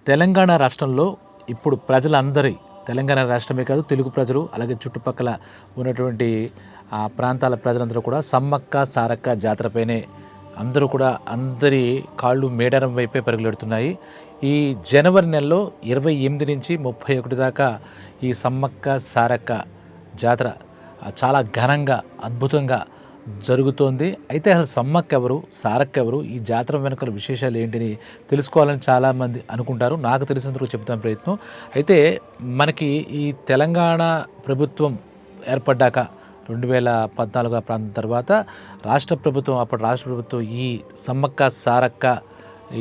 తెలంగాణ రాష్ట్రంలో ఇప్పుడు ప్రజలందరి, తెలంగాణ రాష్ట్రమే కాదు తెలుగు ప్రజలు అలాగే చుట్టుపక్కల ఉన్నటువంటి ఆ ప్రాంతాల ప్రజలందరూ కూడా సమ్మక్క సారక్క జాతరపైనే అందరూ కూడా అందరి కాళ్ళు మేడారం వైపే పరుగులెడుతున్నాయి. ఈ జనవరి నెలలో 28 నుంచి 31 దాకా ఈ సమ్మక్క సారక్క జాతర చాలా ఘనంగా అద్భుతంగా జరుగుతోంది. అయితే అసలు సమ్మక్క ఎవరు, సారక్క ఎవరు, ఈ జాతర వెనుకల విశేషాలు ఏంటిని తెలుసుకోవాలని చాలామంది అనుకుంటారు. నాకు తెలిసినందుకు చెప్తాను ప్రయత్నం. అయితే మనకి ఈ తెలంగాణ ప్రభుత్వం ఏర్పడ్డాక 2014 ప్రాంతం తర్వాత అప్పటి రాష్ట్ర ప్రభుత్వం ఈ సమ్మక్క సారక్క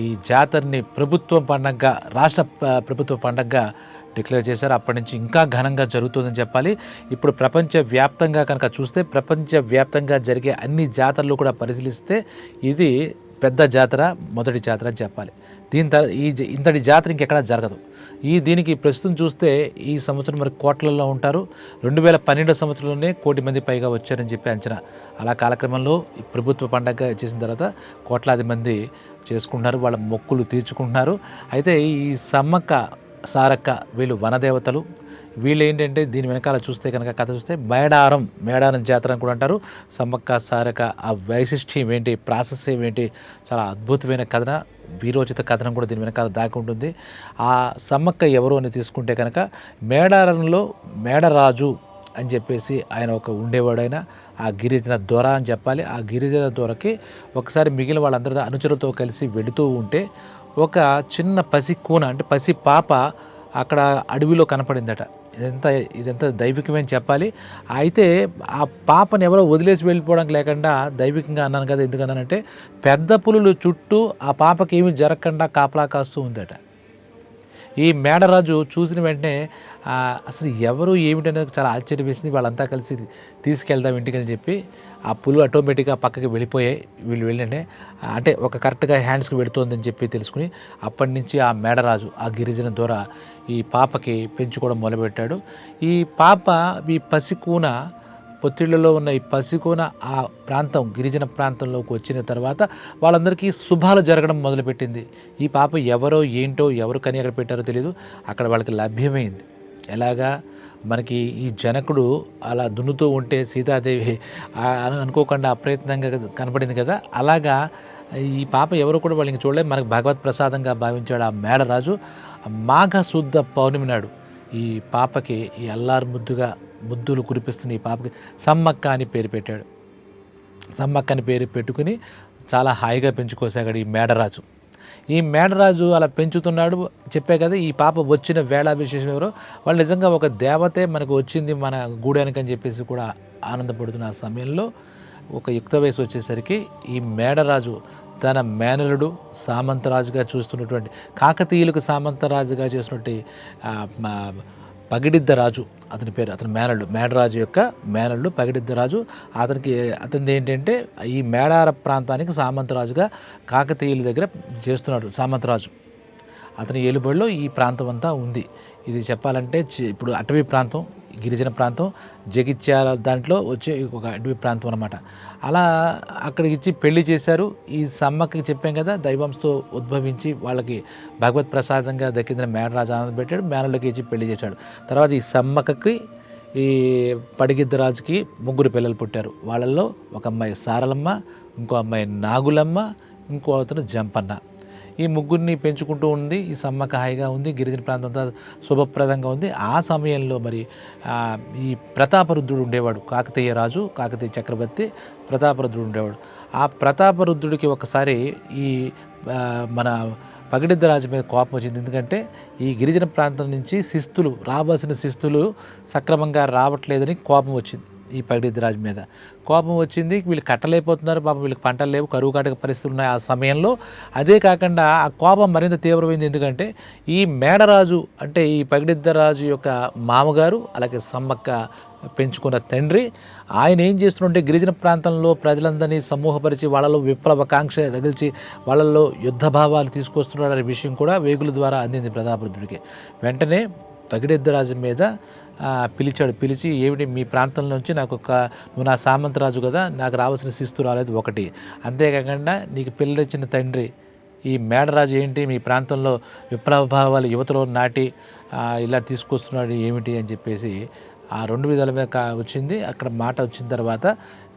ఈ జాతరని ప్రభుత్వం పండగగా, రాష్ట్ర ప్రభుత్వ పండగగా డిక్లేర్ చేశారు. అప్పటి నుంచి ఇంకా ఘనంగా జరుగుతుందని చెప్పాలి. ఇప్పుడు ప్రపంచవ్యాప్తంగా కనుక చూస్తే, ప్రపంచవ్యాప్తంగా జరిగే అన్ని జాతరలు కూడా పరిశీలిస్తే ఇది పెద్ద జాతర, మొదటి జాతర అని చెప్పాలి. ఇంతటి జాతర ఇంకెక్కడా జరగదు. దీనికి ప్రస్తుతం చూస్తే ఈ సంవత్సరం మరి కోట్లలో ఉంటారు. 2012 సంవత్సరంలోనే 1 కోటి మంది పైగా వచ్చారని చెప్పి అంచనా. అలా కాలక్రమంలో ఈ ప్రభుత్వ పండగ చేసిన తర్వాత కోట్లాది మంది చేసుకుంటున్నారు, వాళ్ళ మొక్కులు తీర్చుకుంటున్నారు. అయితే ఈ సమ్మక్క సారక్క వీళ్ళు వనదేవతలు. వీళ్ళు ఏంటంటే దీని వెనకాల చూస్తే కనుక కథ చూస్తే మేడారం జాతర అని కూడా అంటారు. సమ్మక్క సారక్క ఆ వైశిష్ట్యం ఏంటి, ప్రాసెస్ ఏంటి, చాలా అద్భుతమైన కథన, వీరోచిత కథనం కూడా దీని వెనకాల దాగి ఉంటుంది. ఆ సమ్మక్క ఎవరు అని తీసుకుంటే కనుక మేడారంలో మేడరాజు అని చెప్పేసి ఆయన ఉండేవాడు. ఆయన ఆ గిరిజన దొర అని చెప్పాలి. ఆ గిరిజన దొరకి ఒకసారి మిగిలిన వాళ్ళందరూ అనుచరులతో కలిసి వెళుతూ ఉంటే ఒక చిన్న పసి కూన అంటే పసి పాప అక్కడ అడవిలో కనపడిందట. ఇదంతా దైవికమే అని చెప్పాలి. అయితే ఆ పాపను ఎవరో వదిలేసి వెళ్ళిపోవడానికి లేకుండా దైవికంగా అన్నాను కదా. ఎందుకన్నానంటే పెద్ద పులులు చుట్టూ ఆ పాపకి ఏమీ జరగకుండా కాపలా కాస్తూ ఉందట. ఈ మేడరాజు చూసిన వెంటనే అసలు ఎవరు ఏమిటనేది చాలా ఆశ్చర్యం వేసింది. వాళ్ళంతా కలిసి తీసుకెళ్దాం ఇంటికి అని చెప్పి ఆ పులు ఆటోమేటిక్గా పక్కకి వెళ్ళిపోయాయి. వీళ్ళు వెళ్ళండి అంటే ఒక కరెక్ట్గా హ్యాండ్స్కి పెడుతోందని చెప్పి తెలుసుకుని అప్పటి నుంచి ఆ మేడరాజు ఆ గిరిజన ద్వారా ఈ పాపకి పెంచుకోవడం మొదలుపెట్టాడు. ఈ పాప ఈ పసికూన పొత్తిళ్లలో ఉన్న ఈ పసికూన ఆ ప్రాంతం గిరిజన ప్రాంతంలోకి వచ్చిన తర్వాత వాళ్ళందరికీ శుభాలు జరగడం మొదలుపెట్టింది. ఈ పాప ఎవరో ఏంటో ఎవరు కని అక్కడ పెట్టారో తెలియదు, అక్కడ వాళ్ళకి లభ్యమైంది. ఎలాగా మనకి ఈ జనకుడు అలా దున్నుతూ ఉంటే సీతాదేవి అనుకోకుండా అప్రయత్నంగా కనపడింది కదా, అలాగా ఈ పాప ఎవరు కూడా వాళ్ళు ఇంక చూడలేదు. మనకు భగవత్ ప్రసాదంగా భావించాడు ఆ మేడరాజు. మాఘ శుద్ధ పౌర్ణమి నాడు ఈ పాపకి ఈ అల్లారు ముద్దులు కురిపిస్తున్న ఈ పాపకి సమ్మక్క అని పేరు పెట్టాడు. సమ్మక్క అని పేరు పెట్టుకుని చాలా హాయిగా పెంచుకోసాగాడు ఈ మేడరాజు. ఈ మేడరాజు అలా పెంచుతున్నాడు. చెప్పే కదా ఈ పాప వచ్చిన వేళ విశేషం ఎవరో వాళ్ళు నిజంగా ఒక దేవతే మనకు వచ్చింది మన గూడానికి అని చెప్పేసి కూడా ఆనందపడుతున్న ఆ సమయంలో ఒక యుక్త వయసు వచ్చేసరికి ఈ మేడరాజు తన మేనలుడు సామంతరాజుగా చూస్తున్నటువంటి కాకతీయులకు సామంతరాజుగా చేసినటువంటి పగిడిద్దరాజు అతని పేరు, అతని మేడరాజు యొక్క మేనల్లుడు పగిడిద్దరాజు. అతనిది ఏంటంటే ఈ మేడార ప్రాంతానికి సామంతరాజుగా కాకతీయుల దగ్గర చేస్తున్నాడు సామంతరాజు. అతని ఏలుబడిలో ఈ ప్రాంతం అంతా ఉంది. ఇది చెప్పాలంటే ఇప్పుడు అటవీ ప్రాంతం, గిరిజన ప్రాంతం, జగిత్యాల దాంట్లో వచ్చే ఒక అటవీ ప్రాంతం అన్నమాట. అలా అక్కడికి ఇచ్చి పెళ్లి చేశారు. ఈ సమ్మక్కకి చెప్పాం కదా దైవంతో ఉద్భవించి వాళ్ళకి భగవత్ ప్రసాదంగా దక్కించిన మేడరాజు ఆనంద పెట్టాడు, మేనళ్ళకి ఇచ్చి పెళ్లి చేశాడు. తర్వాత ఈ సమ్మక్కకి ఈ పడిగిద్దరాజుకి 3 పిల్లలు పుట్టారు. వాళ్ళల్లో ఒక అమ్మాయి సారలమ్మ, ఇంకో అమ్మాయి నాగులమ్మ, ఇంకో అతను జంపన్న. ఈ 3 పెంచుకుంటూ ఉంది. ఈ సమ్మక్క హాయిగా ఉంది, గిరిజన ప్రాంతం అంతా శుభప్రదంగా ఉంది. ఆ సమయంలో మరి ఈ ప్రతాపరుద్రుడు ఉండేవాడు, కాకతీయ చక్రవర్తి ప్రతాపరుద్రుడు ఉండేవాడు. ఆ ప్రతాపరుద్రుడికి ఒకసారి ఈ మన పగిడిద్దరాజు మీద కోపం వచ్చింది. ఎందుకంటే ఈ గిరిజన ప్రాంతం నుంచి రావాల్సిన శిస్తులు సక్రమంగా రావట్లేదని కోపం వచ్చింది. ఈ పగిడిద్దరాజు మీద కోపం వచ్చింది. వీళ్ళు కట్టలేకపోతున్నారు, పాపం వీళ్ళకి పంటలు లేవు, కరువు కాటక పరిస్థితులు ఉన్నాయి ఆ సమయంలో. అదే కాకుండా ఆ కోపం మరింత తీవ్రమైంది. ఎందుకంటే ఈ మేడరాజు అంటే ఈ పగిడిద్దరాజు యొక్క మామగారు అలాగే సమ్మక్క పెంచుకున్న తండ్రి ఆయన ఏం చేస్తుంటే గిరిజన ప్రాంతంలో ప్రజలందరినీ సమూహపరిచి వాళ్ళలో విప్లవకాంక్ష రగిల్చి వాళ్ళల్లో యుద్ధ భావాలు తీసుకొస్తున్నాడు అనే విషయం కూడా వేగుల ద్వారా అందింది ప్రతాపరుద్రుడికి. వెంటనే పగిడెద్దరాజు మీద పిలిచాడు. పిలిచి ఏమిటి మీ ప్రాంతంలో నుంచి నువ్వు నా సామంతరాజు కదా, నాకు రావాల్సిన శిస్తు రాలేదు ఒకటి, అంతేకాకుండా నీకు పిల్లలిచ్చిన తండ్రి ఈ మేడరాజు ఏంటి మీ ప్రాంతంలో విప్లవ భావాలు యువతలో నాటి ఇలా తీసుకొస్తున్నాడు ఏమిటి అని చెప్పేసి ఆ 2 విధాల మీద వచ్చింది. అక్కడ మాట వచ్చిన తర్వాత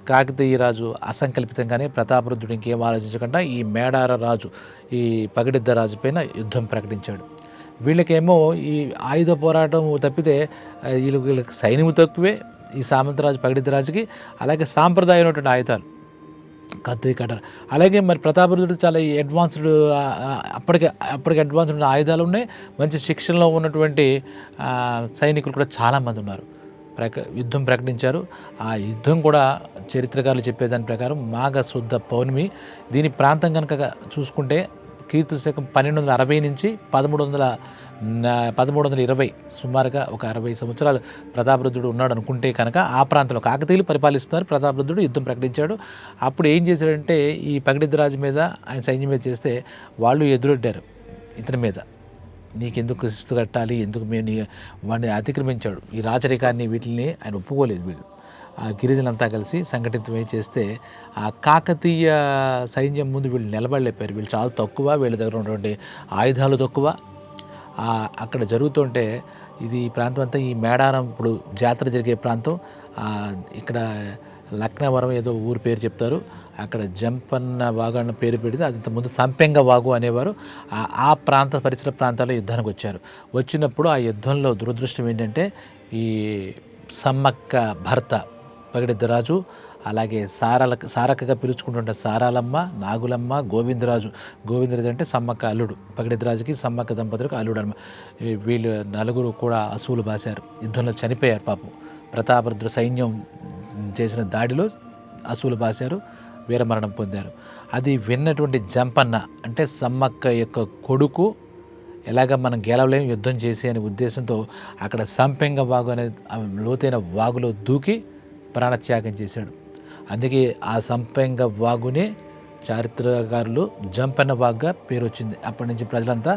కాకతీయ రాజు అసంకల్పితంగానే ప్రతాపరుద్రుడు ఇంకేం ఆలోచించకుండా ఈ మేడార రాజు ఈ పగిడిద్ద రాజు పైన యుద్ధం ప్రకటించాడు. వీళ్ళకేమో ఈ ఆయుధ పోరాటం తప్పితే వీళ్ళకి సైన్యము తక్కువే ఈ సామంతరాజు పగిడిద్దరాజుకి, అలాగే సాంప్రదాయమైనటువంటి ఆయుధాలు కత్తి కట్టర్. అలాగే మరి ప్రతాపరుద్రుడు చాలా అడ్వాన్స్డ్ అప్పటికి అడ్వాన్స్డ్ ఆయుధాలు ఉన్నాయి, మంచి శిక్షణలో ఉన్నటువంటి సైనికులు కూడా చాలామంది ఉన్నారు. యుద్ధం ప్రకటించారు. ఆ యుద్ధం కూడా చరిత్రకారులు చెప్పేదాని ప్రకారం మాఘ శుద్ధ పౌర్ణమి. దీని ప్రాంతం కనుక చూసుకుంటే క్రీస్తు శకం 1260 నుంచి 1320 సుమారుగా ఒక 60 సంవత్సరాలు ప్రతాపరుద్రుడు ఉన్నాడు అనుకుంటే కనుక ఆ ప్రాంతంలో కాకతీయులు పరిపాలిస్తున్నారు. ప్రతాపరుద్రుడు యుద్ధం ప్రకటించాడు. అప్పుడు ఏం చేశాడంటే ఈ పగిడిద్దరాజు మీద ఆయన సైన్యం మీద చేస్తే వాళ్ళు ఎదురొడ్డారు ఇతని మీద, నీకెందుకు శిస్తు కట్టాలి, ఎందుకు మేము వాడిని అతిక్రమించాడు. ఈ రాచరికాన్ని వీటిని ఆయన ఒప్పుకోలేదు. వీళ్ళు ఆ గిరిజనులంతా కలిసి సంఘటితమై చేస్తే ఆ కాకతీయ సైన్యం ముందు వీళ్ళు నిలబడలేపారు. వీళ్ళు చాలా తక్కువ, వీళ్ళ దగ్గర ఉన్నటువంటి ఆయుధాలు తక్కువ. అక్కడ జరుగుతుంటే ఇది ఈ ప్రాంతం అంతా ఈ మేడారం ఇప్పుడు జాతర జరిగే ప్రాంతం. ఇక్కడ లక్నవరం ఏదో ఊరు పేరు చెప్తారు, అక్కడ జంపన్న వాగు అన్న పేరు పెడితే అది ఇంతకుముందు సంపెంగ వాగు అనేవారు. ఆ పరిసర ప్రాంతాల్లో యుద్ధానికి వచ్చారు. వచ్చినప్పుడు ఆ యుద్ధంలో దురదృష్టం ఏంటంటే ఈ సమ్మక్క భర్త పగిడిద్దరాజు, అలాగే సారక్కగా పిలుచుకుంటుంటే సారాలమ్మ, నాగులమ్మ, గోవిందరాజు అంటే సమ్మక్క అల్లుడు, పగిడిద్దరాజుకి సమ్మక్క దంపతులకు అల్లుడు అమ్మ. వీళ్ళు నలుగురు కూడా అసువులు బాశారు, యుద్ధంలో చనిపోయారు. పాపం ప్రతాపరుద్ర సైన్యం చేసిన దాడిలో అసువులు బాశారు, వీరమరణం పొందారు. అది విన్నటువంటి జంపన్న అంటే సమ్మక్క యొక్క కొడుకు ఎలాగ మనం గెలవలేం యుద్ధం చేసి అనే ఉద్దేశంతో అక్కడ సంపెంగ వాగు అనే లోతైన వాగులో దూకి ప్రాణత్యాగం చేశాడు. అందుకే ఆ సంపెంగ వాగునే చారిత్రకారులు జంపన్న వాగ్గా పేరు వచ్చింది. అప్పటి నుంచి ప్రజలంతా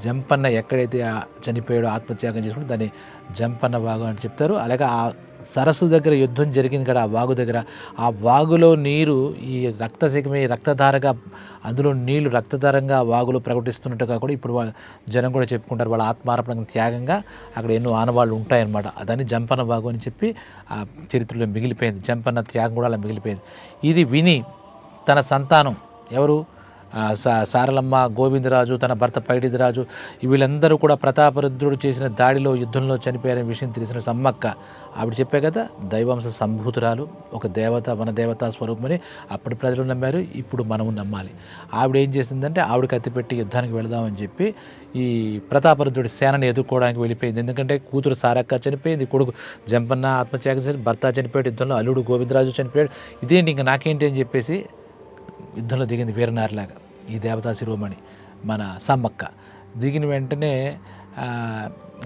జంపన్న ఎక్కడైతే చనిపోయాడో ఆత్మత్యాగం చేసుకుంటూ దాన్ని జంపన్న వాగు అని చెప్తారు. అలాగే ఆ సరస్సు దగ్గర యుద్ధం జరిగింది కదా, ఆ వాగు దగ్గర, ఆ వాగులో నీరు ఈ రక్తశిఖమై రక్తధారగా, అందులో నీళ్లు రక్తధారంగా వాగులో ప్రకటిస్తున్నట్టుగా కూడా ఇప్పుడు జనం కూడా చెప్పుకుంటారు. వాళ్ళ ఆత్మార్పణ త్యాగంగా అక్కడ ఎన్నో ఆనవాళ్ళు ఉంటాయన్నమాట. అదని జంపన్న వాగు అని చెప్పి ఆ చరిత్రలో మిగిలిపోయింది. జంపన్న త్యాగం కూడా అలా మిగిలిపోయింది. ఇది విని తన సంతానం ఎవరు సారలమ్మ, గోవిందరాజు, తన భర్త పగిడిద్దరాజు వీళ్ళందరూ కూడా ప్రతాపరుద్రుడు చేసిన దాడిలో యుద్ధంలో చనిపోయారనే విషయం తెలిసిన సమ్మక్క ఆవిడ చెప్పే కదా దైవాంశ సంభూతురాలు, ఒక దేవత, మన దేవతా స్వరూపమని అప్పటి ప్రజలు నమ్మారు, ఇప్పుడు మనము నమ్మాలి. ఆవిడ ఏం చేసిందంటే ఆవిడ కత్తిపెట్టి యుద్ధానికి వెళదామని చెప్పి ఈ ప్రతాపరుద్రుడి సేనని ఎదుర్కోవడానికి వెళ్ళిపోయింది. ఎందుకంటే కూతురు సారక్క చనిపోయింది, కొడుకు జంపన్న ఆత్మత్యాగం చేసి భర్త చనిపోయాడు, యుద్ధంలో అల్లుడు గోవిందరాజు చనిపోయాడు, ఇదేంటి ఇంకా నాకేంటి అని చెప్పేసి యుద్ధంలో దిగింది వీరనారిలాగా ఈ దేవతా శిరోమణి మన సమ్మక్క. దిగిన వెంటనే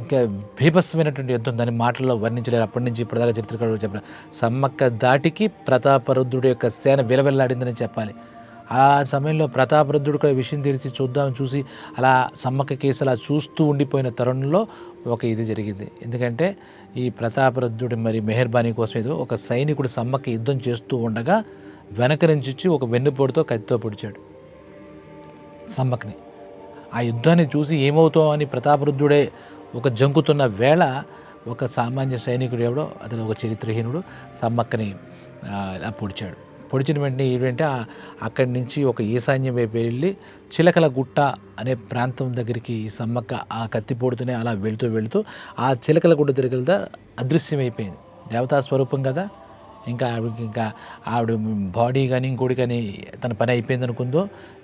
ఇంకా భీభత్సమైనటువంటి యుద్ధం, దాని మాటల్లో వర్ణించలేరు. అప్పటి నుంచి ఇప్పటిదాకా చరిత్రకారులు చెప్పారు. సమ్మక్క దాటికి ప్రతాపరుద్రుడి యొక్క సేన విలవెల్లాడిందని చెప్పాలి. ఆ సమయంలో ప్రతాపరుద్రుడు కూడా విషయం తెలిసి చూసి అలా సమ్మక్క కేసు అలా చూస్తూ ఉండిపోయిన తరుణంలో ఒక ఇది జరిగింది. ఎందుకంటే ఈ ప్రతాపరుద్రుడి మరి మెహర్బానీ కోసం ఏదో ఒక సైనికుడు సమ్మక్క యుద్ధం చేస్తూ ఉండగా వెనక నుంచి వచ్చి ఒక వెన్నుపోటుతో కత్తితో పొడిచాడు సమ్మక్కని. ఆ యుద్ధాన్ని చూసి ఏమవుతామని ప్రతాపరుద్రుడే ఒక జంకుతున్న వేళ ఒక సామాన్య సైనికుడు ఎవడో అతను ఒక చరిత్రహీనుడు సమ్మక్కని పొడిచాడు. పొడిచిన వెంటనే ఏంటంటే అక్కడి నుంచి ఒక ఈశాన్యం వైపు వెళ్ళి చిలకల గుట్ట అనే ప్రాంతం దగ్గరికి ఈ సమ్మక్క ఆ కత్తిపోడుతూనే అలా వెళుతూ ఆ చిలకల గుట్ట దగ్గర అదృశ్యమైపోయింది. దేవతా స్వరూపం కదా, ఇంకా ఆవిడ బాడీ కానీ ఇంకోటి కానీ తన పని అయిపోయింది అనుకుందో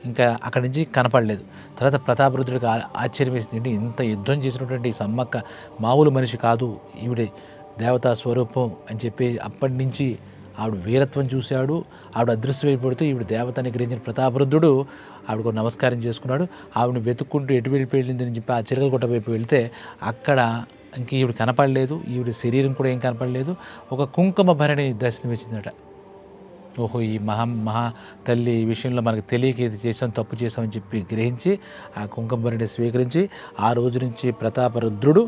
ఇంకా అక్కడి నుంచి కనపడలేదు. తర్వాత ప్రతాపరుద్రుడికి ఆశ్చర్యం వేసింది, ఇంత యుద్ధం చేసినటువంటి సమ్మక్క మామూలు మనిషి కాదు, ఈవిడ దేవతా స్వరూపం అని చెప్పి అప్పటి నుంచి ఆవిడ వీరత్వం చూశాడు. ఆవిడ అదృశ్యమైపోతే ఈవిడ దేవతని గ్రహించిన ప్రతాపరుద్రుడు ఆవిడకు నమస్కారం చేసుకున్నాడు. ఆవిడని వెతుక్కుంటూ ఎటు వెళ్ళిపోయిందని చెప్పి ఆ చిరకలగుట్ట వైపు వెళ్తే అక్కడ ఇంక ఈవిడ కనపడలేదు, ఈవిడ శరీరం కూడా ఏం కనపడలేదు. ఒక కుంకుమ భరణి దర్శనమిచ్చిందట. ఓహో, ఈ మహా తల్లి ఈ విషయంలో మనకు తెలియక ఇది చేసాం, తప్పు చేసామని చెప్పి గ్రహించి ఆ కుంకుమ భరణి స్వీకరించి ఆ రోజు నుంచి ప్రతాపరుద్రుడు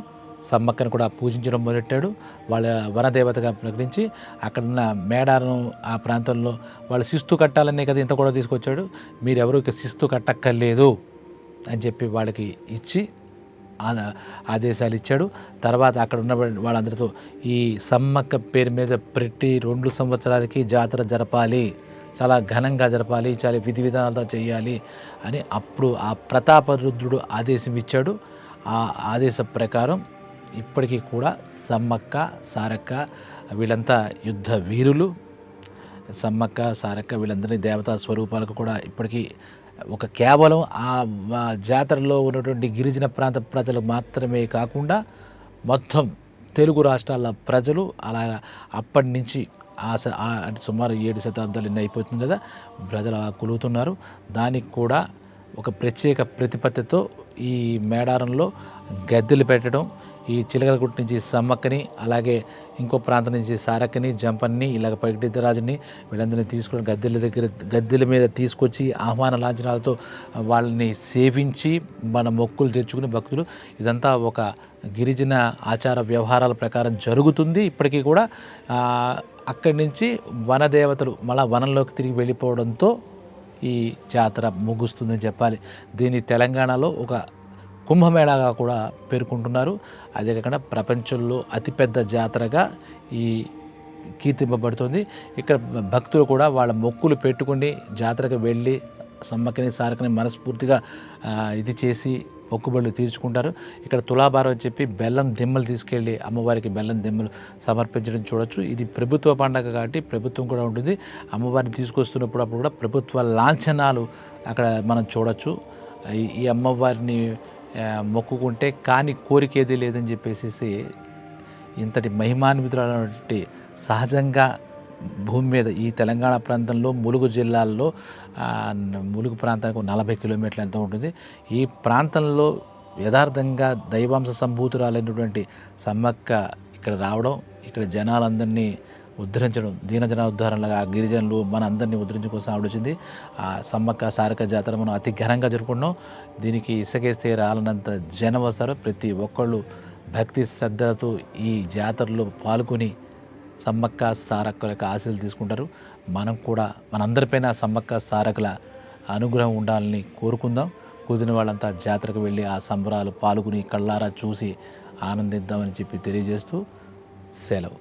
సమ్మక్కను కూడా పూజించడం మొదలెట్టాడు. వాళ్ళ వనదేవతగా ప్రకటించి అక్కడున్న మేడారం ఆ ప్రాంతంలో వాళ్ళు శిస్తు కట్టాలనే కదా ఇంత కూడా తీసుకొచ్చాడు. మీరెవరు ఇక శిస్తు కట్టక్కర్లేదు అని చెప్పి వాళ్ళకి ఇచ్చి ఆదేశాలు ఇచ్చాడు. తర్వాత అక్కడ ఉన్న వాళ్ళందరితో ఈ సమ్మక్క పేరు మీద ప్రతి 2 సంవత్సరాలకి జాతర జరపాలి, చాలా ఘనంగా జరపాలి, చాలా విధి విధానాలతో చేయాలి అని అప్పుడు ఆ ప్రతాపరుద్రుడు ఆదేశం ఇచ్చాడు. ఆ ఆదేశ ప్రకారం ఇప్పటికీ కూడా సమ్మక్క సారక్క వీళ్ళంతా యుద్ధ వీరులు. సమ్మక్క సారక్క వీళ్ళందరినీ దేవతా స్వరూపాలకు కూడా ఇప్పటికీ ఒక కేవలం ఆ జాతరలో ఉన్నటువంటి గిరిజన ప్రాంత ప్రజలు మాత్రమే కాకుండా మొత్తం తెలుగు రాష్ట్రాల ప్రజలు అలాగా అప్పటి నుంచి అంటే సుమారు 7 శతాబ్దాలు ఎన్ని అయిపోతుంది కదా, ప్రజలు అలా కొలుగుతున్నారు. దానికి కూడా ఒక ప్రత్యేక ప్రతిపత్తితో ఈ మేడారంలో గద్దెలు పెట్టడం, ఈ చిలకలగుట్ట నుంచి సమ్మక్కని, అలాగే ఇంకో ప్రాంతం నుంచి సారక్కని, జంపన్ని, ఇలాగ పైడిద్దరాజుని వీళ్ళందరినీ తీసుకొని గద్దెల మీద తీసుకొచ్చి ఆహ్వాన లాంఛనాలతో వాళ్ళని సేవించి మన మొక్కులు తెచ్చుకుని భక్తులు, ఇదంతా ఒక గిరిజన ఆచార వ్యవహారాల ప్రకారం జరుగుతుంది. ఇప్పటికీ కూడా అక్కడి నుంచి వనదేవతలు మళ్ళా వనంలోకి తిరిగి వెళ్ళిపోవడంతో ఈ జాతర ముగుస్తుందని చెప్పాలి. దీన్ని తెలంగాణలో ఒక కుంభమేళాగా కూడా పేర్కొంటున్నారు. అదే కాకుండా ప్రపంచంలో అతిపెద్ద జాతరగా ఈ కీర్తింపబడుతుంది. ఇక్కడ భక్తులు కూడా వాళ్ళ మొక్కులు పెట్టుకుని జాతరకు వెళ్ళి సమ్మక్కని సారక్కని మనస్ఫూర్తిగా ఇది చేసి మొక్కుబడులు తీర్చుకుంటారు. ఇక్కడ తులాభారం అని చెప్పి బెల్లం దిమ్మలు తీసుకెళ్ళి అమ్మవారికి బెల్లం దిమ్మలు సమర్పించడం చూడొచ్చు. ఇది ప్రభుత్వ పండగ కాబట్టి ప్రభుత్వం కూడా ఉంటుంది. అమ్మవారిని తీసుకొస్తున్నప్పుడు అప్పుడు కూడా ప్రభుత్వ లాంఛనాలు అక్కడ మనం చూడొచ్చు. ఈ అమ్మవారిని మొక్కుకుంటే కానీ కోరికేది లేదని చెప్పేసి ఇంతటి మహిమాన్వితులైనటువంటి సహజంగా భూమి మీద ఈ తెలంగాణ ప్రాంతంలో ములుగు జిల్లాల్లో ములుగు ప్రాంతానికి 40 కిలోమీటర్లు ఎంత ఉంటుంది. ఈ ప్రాంతంలో యథార్థంగా దైవాంశ సంభూతురాలైనటువంటి సమ్మక్క ఇక్కడ రావడం, ఇక్కడ జనాలందరినీ ఉద్ధరించడం, దీనజన ఉద్ధరణలుగా ఆ గిరిజనులు మన అందరినీ ఉద్ధరించడం కోసం ఆలోచింది. ఆ సమ్మక్క సారక్క జాతర మనం అతి ఘనంగా జరుపుకుంటున్నాం. దీనికి ఇసుకేస్తే రాలనంత జనం వస్తారు. ప్రతి ఒక్కళ్ళు భక్తి శ్రద్ధలతో ఈ జాతరలో పాల్గొని సమ్మక్క సారక్కల యొక్క ఆశీస్సులు తీసుకుంటారు. మనం కూడా మనందరిపైన సమ్మక్క సారక్కల అనుగ్రహం ఉండాలని కోరుకుందాం. కుదిరిన వాళ్ళంతా జాతరకు వెళ్ళి ఆ సంబరాలు పాల్గొని కళ్ళారా చూసి ఆనందిద్దామని చెప్పి తెలియజేస్తూ సెలవు.